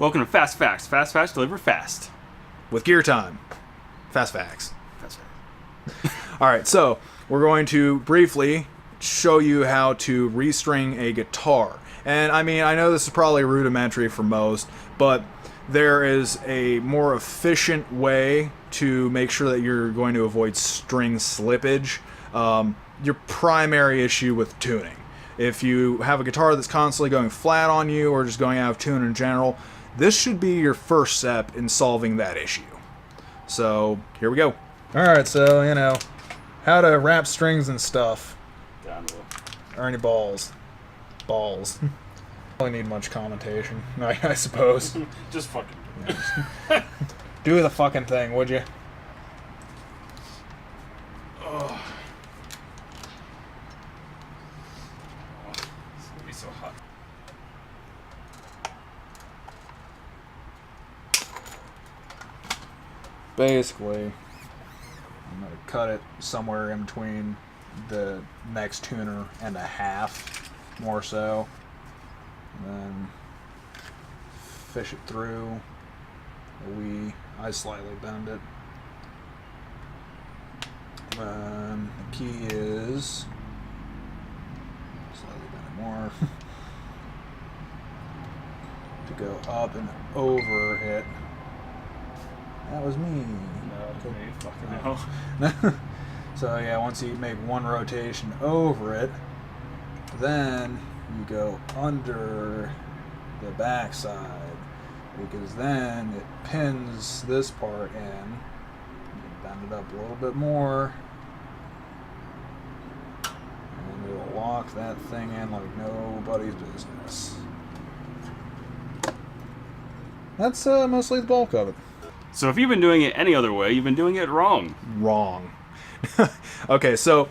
Welcome to Fast Facts. Fast Facts deliver fast. With Gear Time. Fast Facts. Fast Facts. Alright, so we're going to briefly show you how to restring a guitar. And I mean, I know this is probably rudimentary for most, but there is a more efficient way to make sure that you're going to avoid string slippage. Your primary issue with tuning. If you have a guitar that's constantly going flat on you or just going out of tune in general, this should be your first step in solving that issue. So, here we go. Alright, so, you know, how to wrap strings and stuff. Down low. Or any balls. Balls. Don't need much commentation, I suppose. Just fucking. Do the fucking thing, would you? Oh. It's gonna be so hot. Basically, I'm going to cut it somewhere in between the next tuner and a half, more so. And then fish it through. I slightly bend it. The key is slightly bend it more to go up and over it. That was me. No, me. Fucking hell. So yeah, once you make one rotation over it, then you go under the backside, because then it pins this part in. You bend it up a little bit more, and it'll lock that thing in like nobody's business. That's mostly the bulk of it. So if you've been doing it any other way, you've been doing it wrong. Wrong. Okay, so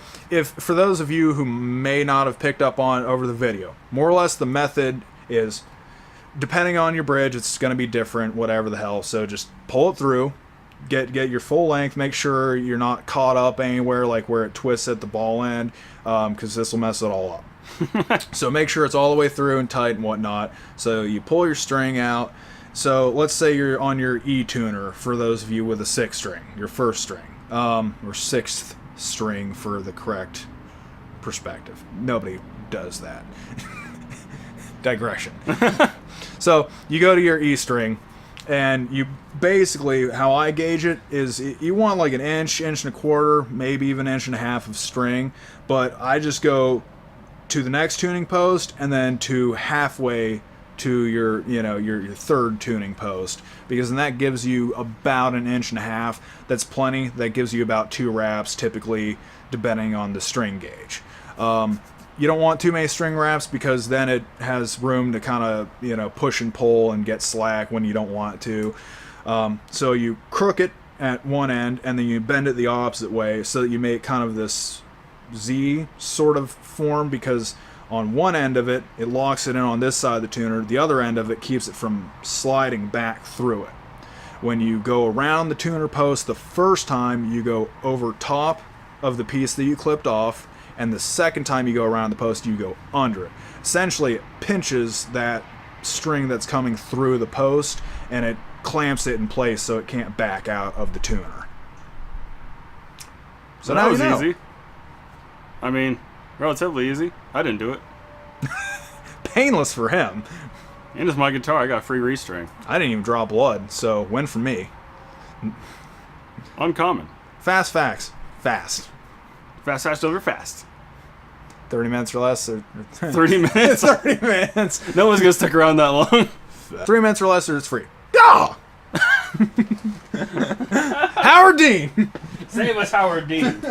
for those of you who may not have picked up on over the video, more or less the method is, depending on your bridge, it's going to be different, whatever the hell. So just pull it through, get your full length, make sure you're not caught up anywhere like where it twists at the ball end, because this will mess it all up. So make sure it's all the way through and tight and whatnot. So you pull your string out. So let's say you're on your E tuner, for those of you with a 6th string, your first string, or 6th string for the correct perspective. Nobody does that. Digression. So you go to your E string, and you basically, how I gauge it is, you want like an inch, inch and a quarter, maybe even an inch and a half of string, but I just go to the next tuning post and then to halfway to your, your third tuning post, because then that gives you about an inch and a half. That's plenty. That gives you about 2 wraps typically, depending on the string gauge. You don't want too many string wraps, because then it has room to kind of, push and pull and get slack when you don't want it to. So you crook it at one end, and then you bend it the opposite way, so that you make kind of this Z sort of form, because on one end of it, it locks it in on this side of the tuner. The other end of it keeps it from sliding back through it. When you go around the tuner post the first time, you go over top of the piece that you clipped off, and the second time you go around the post, you go under it. Essentially, it pinches that string that's coming through the post, and it clamps it in place so it can't back out of the tuner. So that now was you know. easy. I mean, relatively easy. I didn't do it. Painless for him. And it's my guitar. I got a free restring. I didn't even draw blood, so win for me. Uncommon. Fast facts. Fast. Fast, fast, over fast. 30 minutes or less. Or 30 minutes? 30 minutes. No one's going to stick around that long. 3 minutes or less, or it's free. Go! Howard Dean! Same as Howard Dean.